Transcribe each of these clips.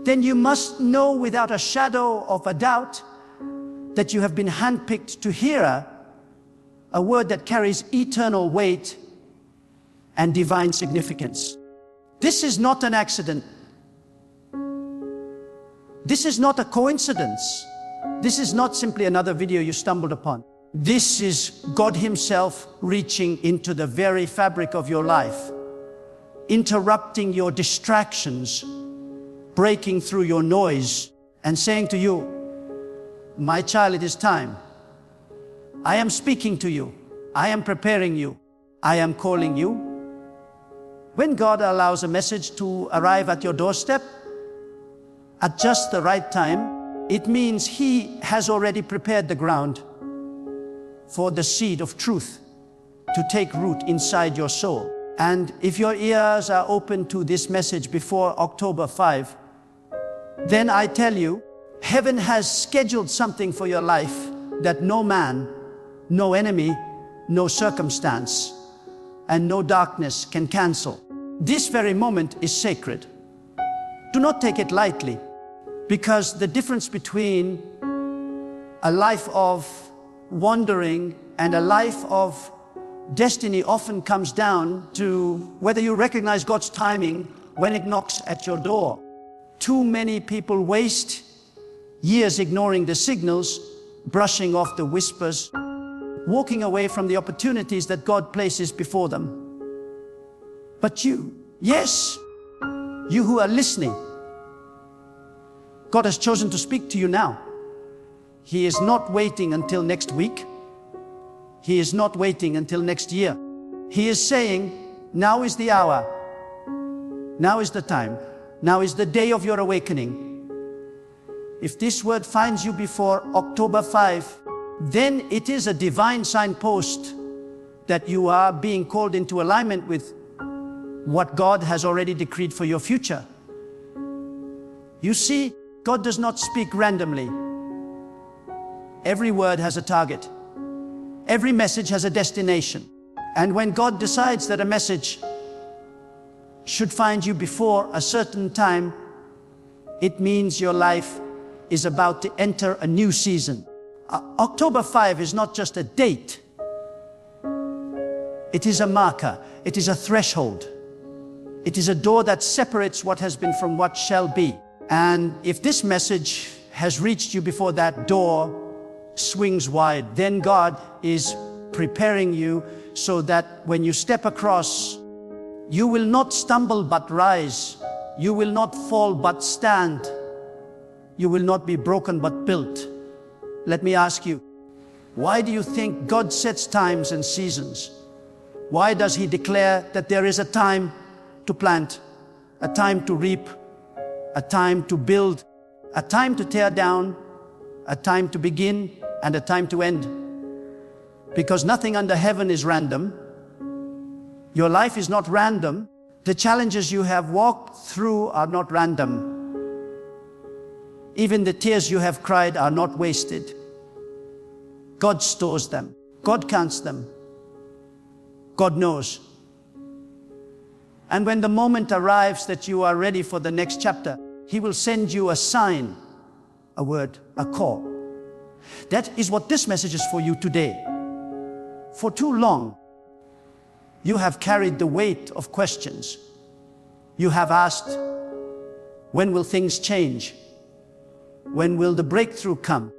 then you must know without a shadow of a doubt that you have been handpicked to hear a word that carries eternal weight and divine significance. This is not an accident. This is not a coincidence. This is not simply another video you stumbled upon. This is God Himself reaching into the very fabric of your life, interrupting your distractions, breaking through your noise, and saying to you, my child, it is time. I am speaking to you. I am preparing you. I am calling you. When God allows a message to arrive at your doorstep at just the right time, it means He has already prepared the ground for the seed of truth to take root inside your soul. And if your ears are open to this message before October 5, then I tell you, heaven has scheduled something for your life that no man, no enemy, no circumstance, and no darkness can cancel. This very moment is sacred. Do not take it lightly, because the difference between a life of wandering and a life of destiny often comes down to whether you recognize God's timing when it knocks at your door. Too many people waste years ignoring the signals, brushing off the whispers, walking away from the opportunities that God places before them. But you, yes, you who are listening, God has chosen to speak to you now. He is not waiting until next week. He is not waiting until next year. He is saying, now is the hour. Now is the time. Now is the day of your awakening. If this word finds you before October 5, then it is a divine signpost that you are being called into alignment with what God has already decreed for your future. You see, God does not speak randomly. Every word has a target. Every message has a destination. And when God decides that a message should find you before a certain time, it means your life is about to enter a new season. October 5 is not just a date. It is a marker. It is a threshold. It is a door that separates what has been from what shall be. And if this message has reached you before that door swings wide, then God is preparing you so that when you step across, you will not stumble but rise. You will not fall but stand. You will not be broken but built. Let me ask you, why do you think God sets times and seasons? Why does He declare that there is a time to plant, a time to reap, a time to build, a time to tear down, a time to begin, and a time to end? Because nothing under heaven is random. Your life is not random. The challenges you have walked through are not random. Even the tears you have cried are not wasted. God stores them. God counts them. God knows. And when the moment arrives that you are ready for the next chapter, He will send you a sign, a word, a call. That is what this message is for you today. For too long, you have carried the weight of questions. You have asked, when will things change? When will the breakthrough come?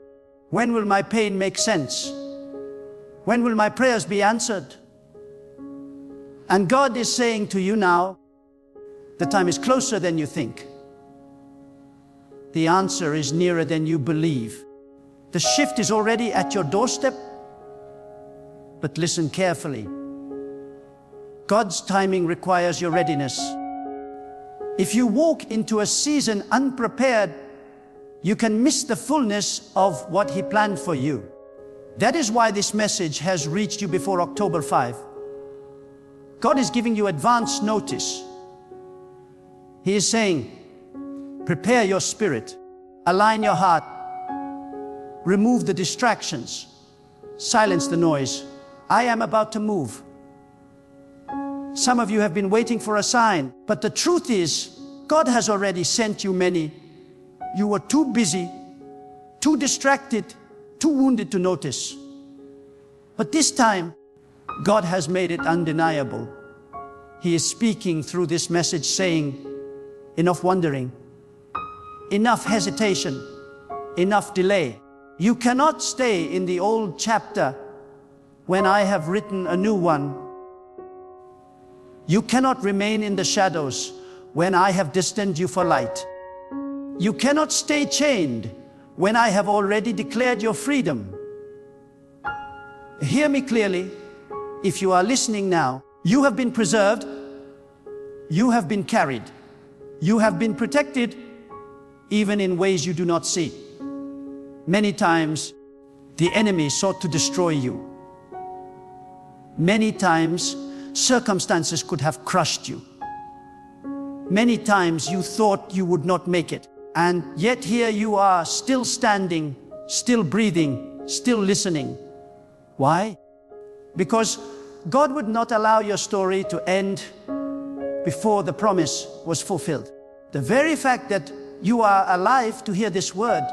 When will my pain make sense? When will my prayers be answered? And God is saying to you now, the time is closer than you think. The answer is nearer than you believe. The shift is already at your doorstep. But listen carefully. God's timing requires your readiness. If you walk into a season unprepared, you can miss the fullness of what He planned for you. That is why this message has reached you before October 5. God is giving you advance notice. He is saying, prepare your spirit, align your heart, remove the distractions, silence the noise. I am about to move. Some of you have been waiting for a sign, but the truth is, God has already sent you many You were too busy, too distracted, too wounded to notice. But this time, God has made it undeniable. He is speaking through this message saying, enough wondering, enough hesitation, enough delay. You cannot stay in the old chapter when I have written a new one. You cannot remain in the shadows when I have destined you for light. You cannot stay chained when I have already declared your freedom. Hear me clearly. If you are listening now, you have been preserved, you have been carried, you have been protected, even in ways you do not see. Many times, the enemy sought to destroy you. Many times, circumstances could have crushed you. Many times, you thought you would not make it. And yet here you are, still standing, still breathing, still listening. Why? Because God would not allow your story to end before the promise was fulfilled. The very fact that you are alive to hear this word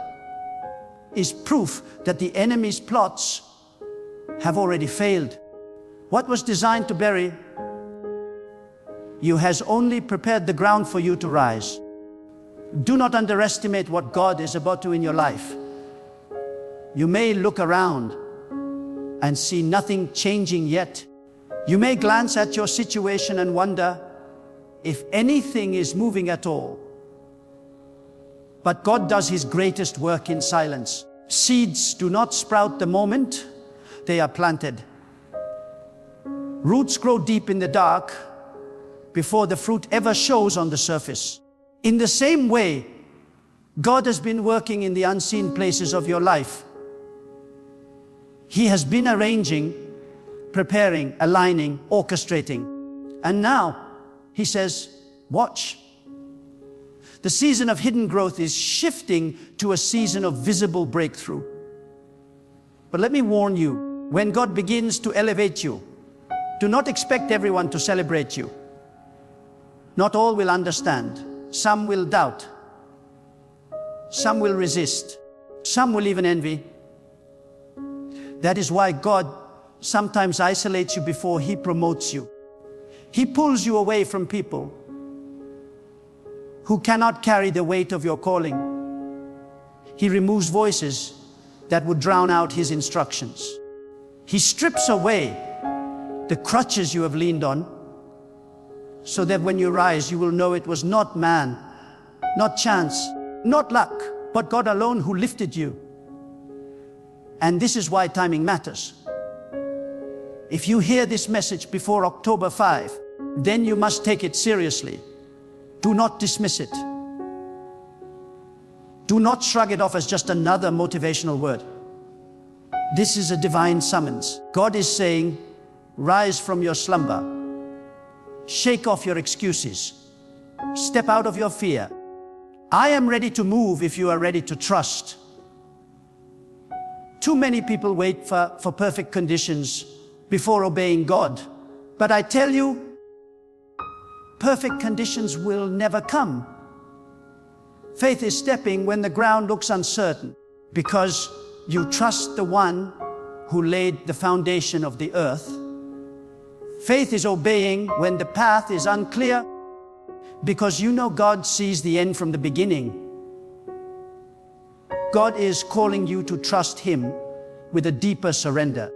is proof that the enemy's plots have already failed. What was designed to bury you has only prepared the ground for you to rise. Do not underestimate what God is about to do in your life. You may look around and see nothing changing yet. You may glance at your situation and wonder if anything is moving at all. But God does His greatest work in silence. Seeds do not sprout the moment they are planted. Roots grow deep in the dark before the fruit ever shows on the surface. In the same way, God has been working in the unseen places of your life. He has been arranging, preparing, aligning, orchestrating. And now, He says, watch. The season of hidden growth is shifting to a season of visible breakthrough. But let me warn you, when God begins to elevate you, do not expect everyone to celebrate you. Not all will understand. Some will doubt. Some will resist. Some will even envy. That is why God sometimes isolates you before He promotes you. He pulls you away from people who cannot carry the weight of your calling. He removes voices that would drown out His instructions. He strips away the crutches you have leaned on, so that when you rise, you will know it was not man, not chance, not luck, but God alone who lifted you. And this is why timing matters. If you hear this message before October 5, then you must take it seriously. Do not dismiss it. Do not shrug it off as just another motivational word. This is a divine summons. God is saying, rise from your slumber. Shake off your excuses. Step out of your fear. I am ready to move if you are ready to trust. Too many people wait for perfect conditions before obeying God. But I tell you, perfect conditions will never come. Faith is stepping when the ground looks uncertain, because you trust the one who laid the foundation of the earth. Faith is obeying when the path is unclear, because you know God sees the end from the beginning. God is calling you to trust Him with a deeper surrender,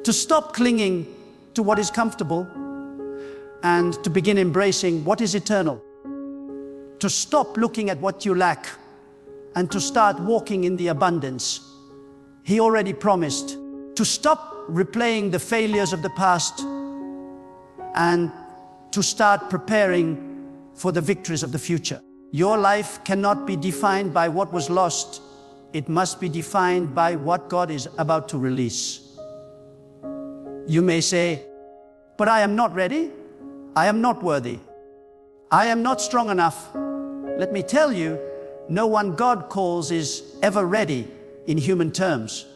to stop clinging to what is comfortable and to begin embracing what is eternal, to stop looking at what you lack and to start walking in the abundance He already promised, to stop replaying the failures of the past and to start preparing for the victories of the future. Your life cannot be defined by what was lost. It must be defined by what God is about to release. You may say, but I am not ready. I am not worthy. I am not strong enough. Let me tell you, no one God calls is ever ready in human terms.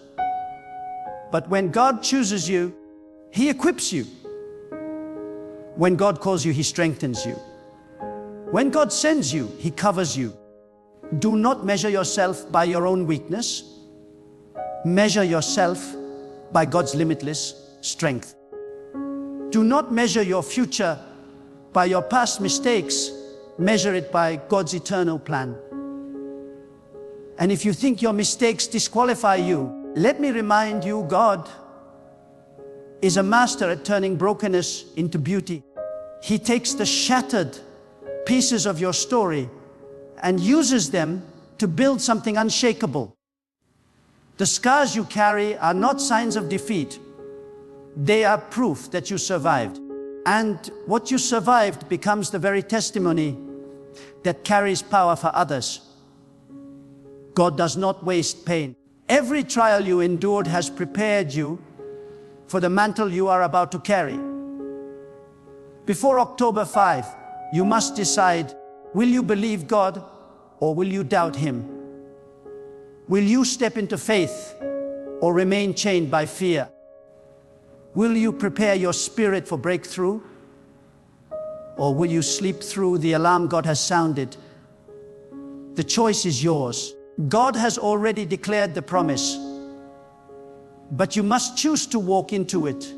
But when God chooses you, He equips you. When God calls you, He strengthens you. When God sends you, He covers you. Do not measure yourself by your own weakness. Measure yourself by God's limitless strength. Do not measure your future by your past mistakes. Measure it by God's eternal plan. And if you think your mistakes disqualify you, let me remind you, God is a master at turning brokenness into beauty. He takes the shattered pieces of your story and uses them to build something unshakable. The scars you carry are not signs of defeat. They are proof that you survived. And what you survived becomes the very testimony that carries power for others. God does not waste pain. Every trial you endured has prepared you for the mantle you are about to carry. Before October 5, you must decide, will you believe God or will you doubt Him? Will you step into faith or remain chained by fear? Will you prepare your spirit for breakthrough? Or will you sleep through the alarm God has sounded? The choice is yours. God has already declared the promise, but you must choose to walk into it.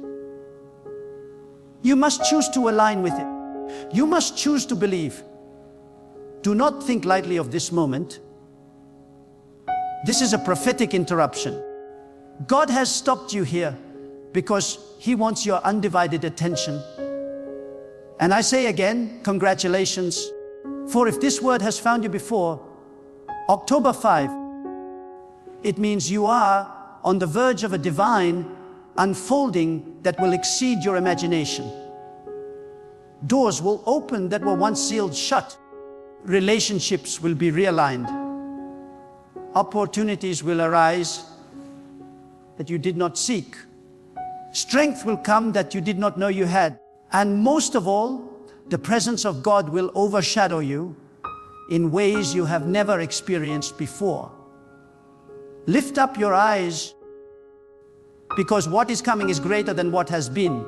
You must choose to align with it. You must choose to believe. Do not think lightly of this moment. This is a prophetic interruption. God has stopped you here because He wants your undivided attention. And I say again, congratulations. For if this word has found you before October 5, it means you are on the verge of a divine unfolding that will exceed your imagination. Doors will open that were once sealed shut. Relationships will be realigned. Opportunities will arise that you did not seek. Strength will come that you did not know you had. And most of all, the presence of God will overshadow you in ways you have never experienced before. Lift up your eyes, because what is coming is greater than what has been.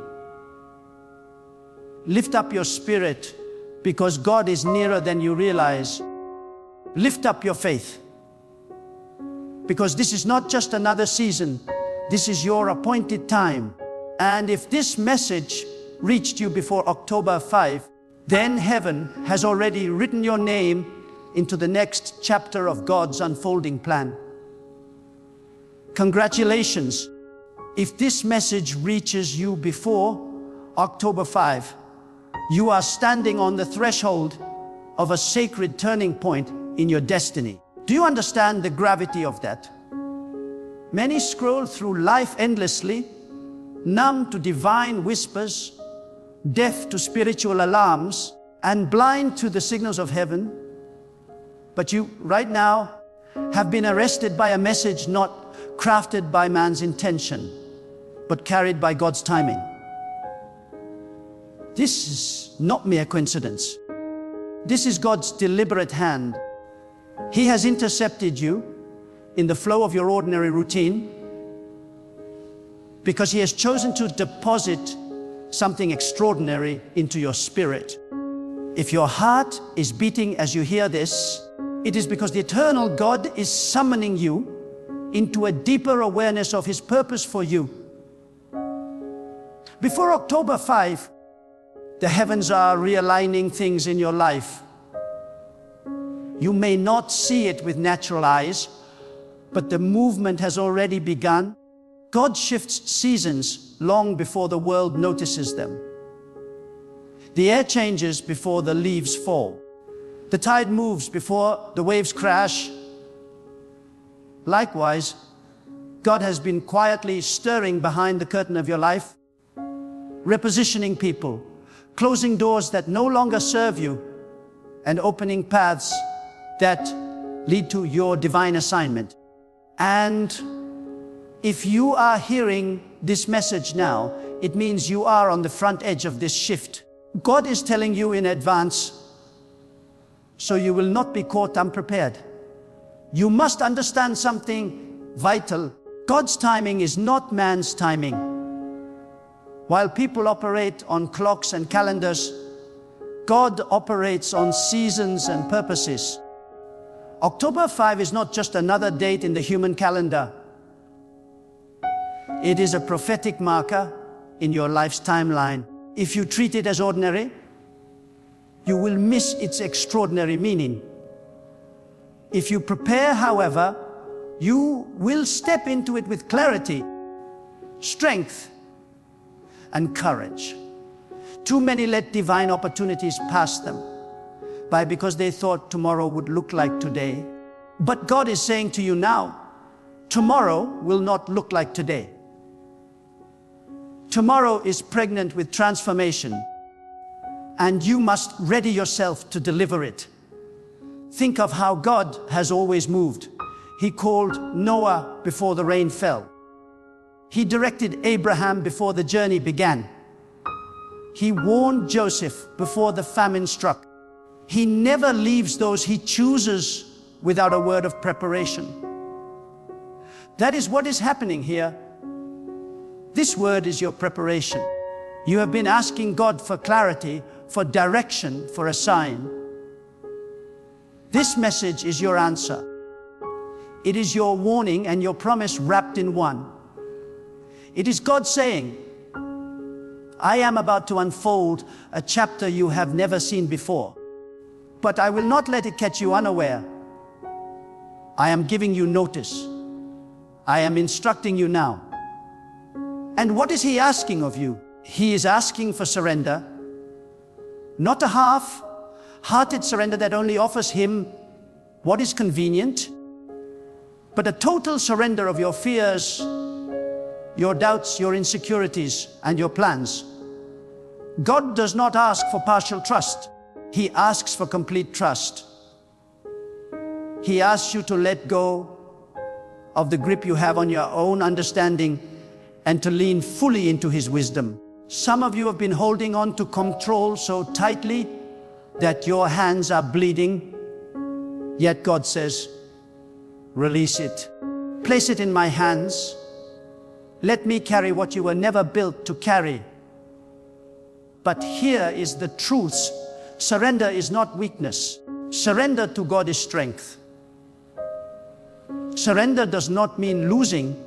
Lift up your spirit, because God is nearer than you realize. Lift up your faith, because this is not just another season. This is your appointed time. And if this message reached you before October 5, then heaven has already written your name into the next chapter of God's unfolding plan. Congratulations. If this message reaches you before October 5, you are standing on the threshold of a sacred turning point in your destiny. Do you understand the gravity of that? Many scroll through life endlessly, numb to divine whispers, deaf to spiritual alarms, and blind to the signals of heaven. But you, right now, have been arrested by a message not crafted by man's intention, but carried by God's timing. This is not mere coincidence. This is God's deliberate hand. He has intercepted you in the flow of your ordinary routine because He has chosen to deposit something extraordinary into your spirit. If your heart is beating as you hear this, it is because the eternal God is summoning you into a deeper awareness of His purpose for you. Before October 5, the heavens are realigning things in your life. You may not see it with natural eyes, but the movement has already begun. God shifts seasons long before the world notices them. The air changes before the leaves fall. The tide moves before the waves crash. Likewise, God has been quietly stirring behind the curtain of your life, repositioning people, closing doors that no longer serve you, and opening paths that lead to your divine assignment. And if you are hearing this message now, it means you are on the front edge of this shift. God is telling you in advance, so you will not be caught unprepared. You must understand something vital. God's timing is not man's timing. While people operate on clocks and calendars, God operates on seasons and purposes. October 5 is not just another date in the human calendar. It is a prophetic marker in your life's timeline. If you treat it as ordinary, you will miss its extraordinary meaning. If you prepare, however, you will step into it with clarity, strength, and courage. Too many let divine opportunities pass them because they thought tomorrow would look like today. But God is saying to you now, tomorrow will not look like today. Tomorrow is pregnant with transformation, and you must ready yourself to deliver it. Think of how God has always moved. He called Noah before the rain fell. He directed Abraham before the journey began. He warned Joseph before the famine struck. He never leaves those he chooses without a word of preparation. That is what is happening here. This word is your preparation. You have been asking God for clarity, for direction, for a sign. This message is your answer. It is your warning and your promise wrapped in one. It is God saying, I am about to unfold a chapter you have never seen before, but I will not let it catch you unaware. I am giving you notice. I am instructing you now. And what is He asking of you? He is asking for surrender, not a half-hearted surrender that only offers Him what is convenient, but a total surrender of your fears, your doubts, your insecurities, and your plans. God does not ask for partial trust. He asks for complete trust. He asks you to let go of the grip you have on your own understanding and to lean fully into His wisdom. Some of you have been holding on to control so tightly that your hands are bleeding. Yet God says, release it. Place it in my hands. Let me carry what you were never built to carry. But here is the truth. Surrender is not weakness. Surrender to God is strength. Surrender does not mean losing.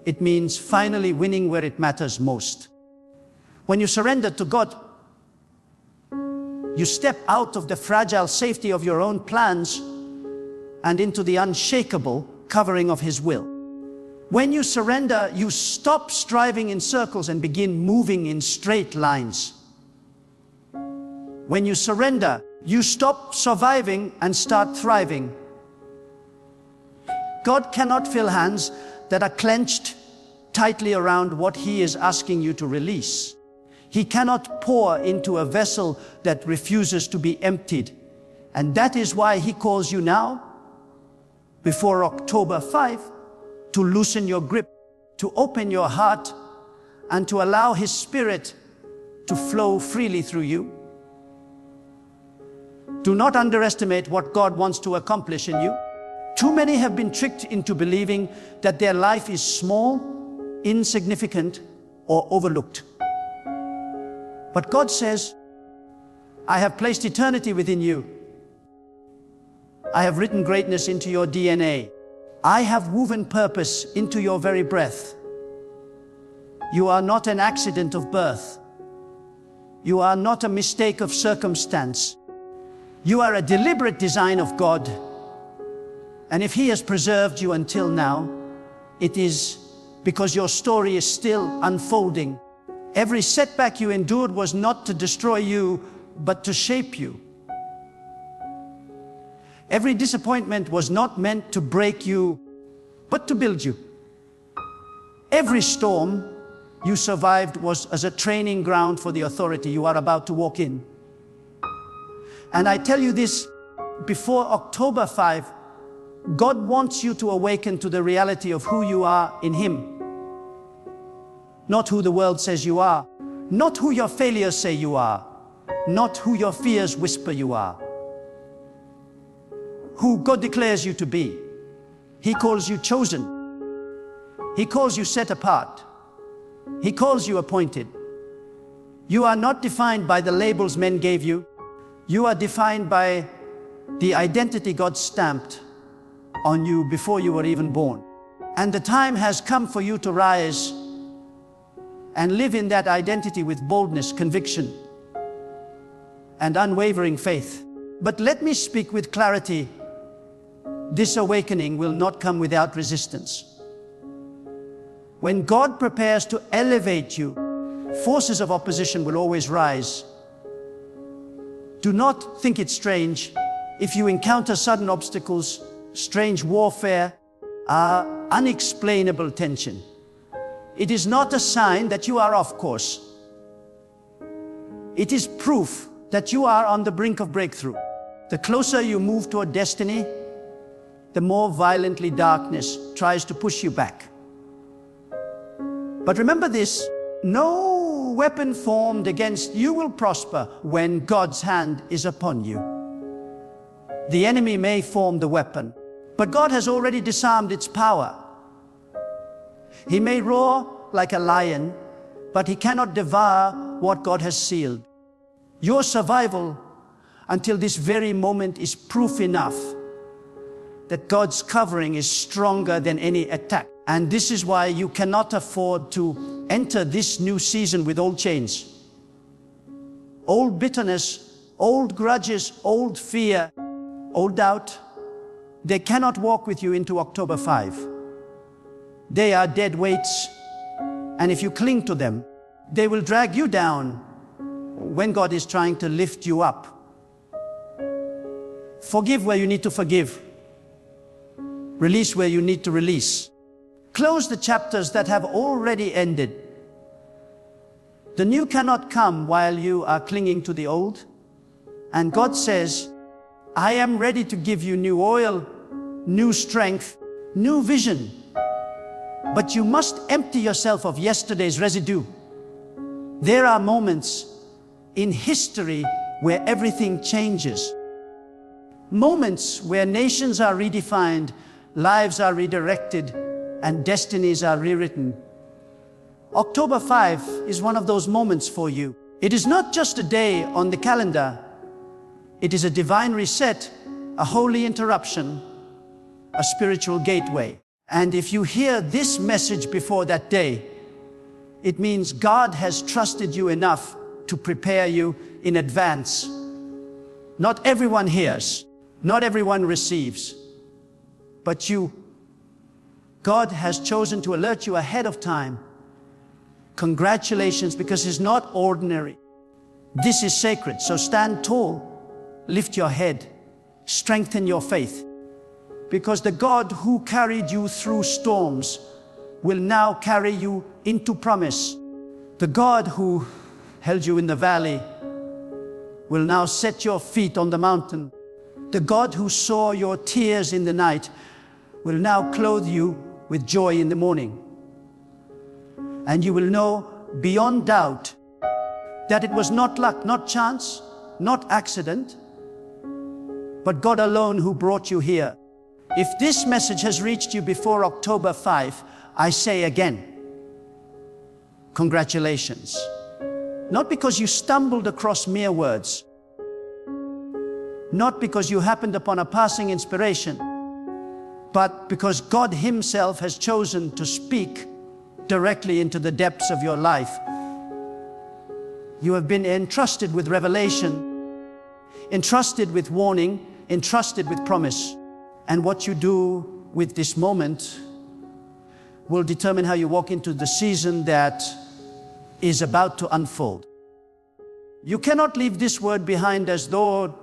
It means finally winning where it matters most. When you surrender to God, you step out of the fragile safety of your own plans and into the unshakable covering of His will. When you surrender, you stop striving in circles and begin moving in straight lines. When you surrender, you stop surviving and start thriving. God cannot fill hands that are clenched tightly around what He is asking you to release. He cannot pour into a vessel that refuses to be emptied. And that is why He calls you now, before October 5, to loosen your grip, to open your heart, and to allow His Spirit to flow freely through you. Do not underestimate what God wants to accomplish in you. Too many have been tricked into believing that their life is small, insignificant, or overlooked. But God says, I have placed eternity within you. I have written greatness into your DNA. I have woven purpose into your very breath. You are not an accident of birth. You are not a mistake of circumstance. You are a deliberate design of God. And if He has preserved you until now, it is because your story is still unfolding. Every setback you endured was not to destroy you, but to shape you. Every disappointment was not meant to break you, but to build you. Every storm you survived was as a training ground for the authority you are about to walk in. And I tell you this, before October 5, God wants you to awaken to the reality of who you are in Him. Not who the world says you are, not who your failures say you are, not who your fears whisper you are. Who God declares you to be. He calls you chosen. He calls you set apart. He calls you appointed. You are not defined by the labels men gave you. You are defined by the identity God stamped on you before you were even born. And the time has come for you to rise and live in that identity with boldness, conviction, and unwavering faith. But let me speak with clarity. This awakening will not come without resistance. When God prepares to elevate you, forces of opposition will always rise. Do not think it strange if you encounter sudden obstacles, strange warfare, unexplainable tension. It is not a sign that you are off course. It is proof that you are on the brink of breakthrough. The closer you move toward destiny, the more violently darkness tries to push you back. But remember this, no weapon formed against you will prosper when God's hand is upon you. The enemy may form the weapon, but God has already disarmed its power. He may roar like a lion, but he cannot devour what God has sealed. Your survival until this very moment is proof enough that God's covering is stronger than any attack. And this is why you cannot afford to enter this new season with old chains, old bitterness, old grudges, old fear, old doubt. They cannot walk with you into October 5. They are dead weights, and if you cling to them, they will drag you down when God is trying to lift you up. Forgive where you need to forgive. Release where you need to release. Close the chapters that have already ended. The new cannot come while you are clinging to the old. And God says, I am ready to give you new oil, new strength, new vision. But you must empty yourself of yesterday's residue. There are moments in history where everything changes. Moments where nations are redefined, lives are redirected, and destinies are rewritten. October 5 is one of those moments for you. It is not just a day on the calendar. It is a divine reset, a holy interruption, a spiritual gateway. And if you hear this message before that day, it means God has trusted you enough to prepare you in advance. Not everyone hears, not everyone receives, but God has chosen to alert you ahead of time. Congratulations, because it's not ordinary. This is sacred, so stand tall, lift your head, strengthen your faith, because the God who carried you through storms will now carry you into promise. The God who held you in the valley will now set your feet on the mountain. The God who saw your tears in the night will now clothe you with joy in the morning. And you will know beyond doubt that it was not luck, not chance, not accident, but God alone who brought you here. If this message has reached you before October 5, I say again, congratulations. Not because you stumbled across mere words, not because you happened upon a passing inspiration, but because God Himself has chosen to speak directly into the depths of your life. You have been entrusted with revelation, entrusted with warning, entrusted with promise. And what you do with this moment will determine how you walk into the season that is about to unfold. You cannot leave this word behind as though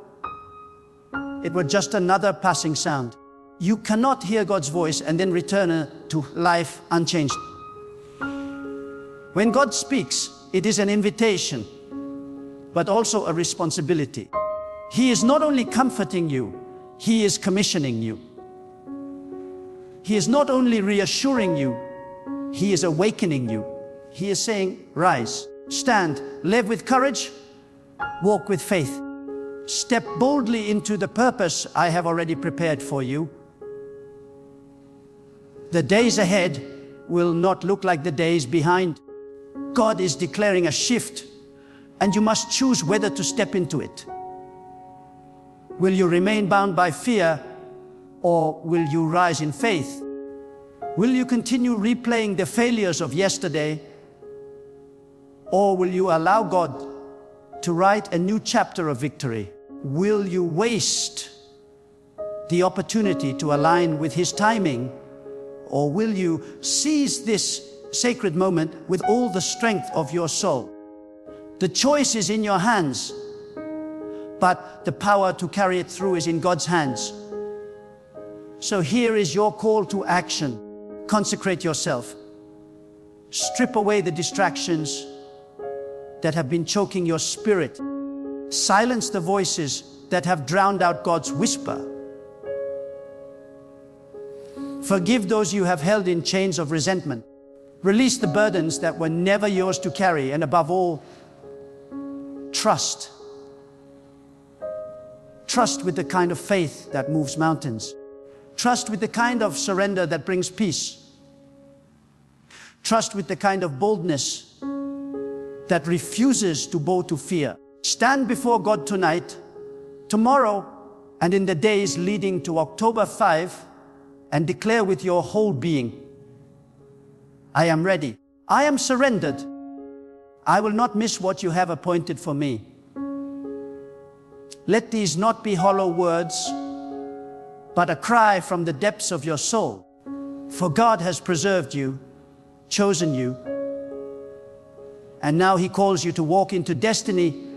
it were just another passing sound. You cannot hear God's voice and then return to life unchanged. When God speaks, it is an invitation, but also a responsibility. He is not only comforting you, He is commissioning you. He is not only reassuring you, He is awakening you. He is saying, rise, stand, live with courage, walk with faith. Step boldly into the purpose I have already prepared for you. The days ahead will not look like the days behind. God is declaring a shift, and you must choose whether to step into it. Will you remain bound by fear, or will you rise in faith? Will you continue replaying the failures of yesterday, or will you allow God to write a new chapter of victory? Will you waste the opportunity to align with His timing, or will you seize this sacred moment with all the strength of your soul? The choice is in your hands, but the power to carry it through is in God's hands. So here is your call to action. Consecrate yourself. Strip away the distractions that have been choking your spirit. Silence the voices that have drowned out God's whisper. Forgive those you have held in chains of resentment. Release the burdens that were never yours to carry, and above all, trust. Trust with the kind of faith that moves mountains. Trust with the kind of surrender that brings peace. Trust with the kind of boldness that refuses to bow to fear. Stand before God tonight, tomorrow, and in the days leading to October 5, and declare with your whole being, I am ready. I am surrendered. I will not miss what you have appointed for me. Let these not be hollow words, but a cry from the depths of your soul. For God has preserved you, chosen you, and now He calls you to walk into destiny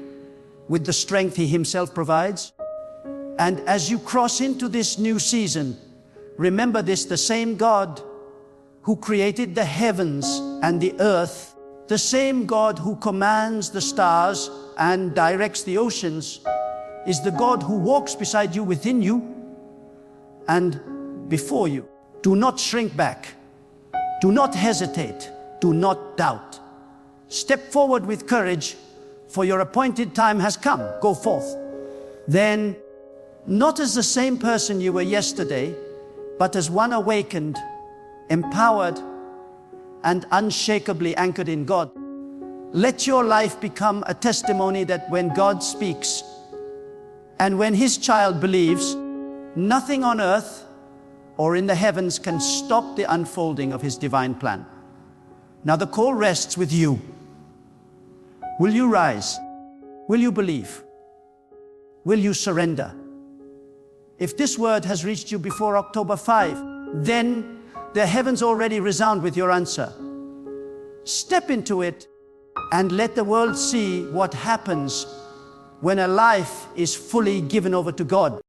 with the strength He Himself provides. And as you cross into this new season, remember this: the same God who created the heavens and the earth, the same God who commands the stars and directs the oceans, is the God who walks beside you, within you, and before you. Do not shrink back. Do not hesitate. Do not doubt. Step forward with courage, for your appointed time has come. Go forth. Then, not as the same person you were yesterday, but as one awakened, empowered, and unshakably anchored in God. Let your life become a testimony that when God speaks, and when His child believes, nothing on earth or in the heavens can stop the unfolding of His divine plan. Now the call rests with you. Will you rise? Will you believe? Will you surrender? If this word has reached you before October 5, then the heavens already resound with your answer. Step into it and let the world see what happens when a life is fully given over to God.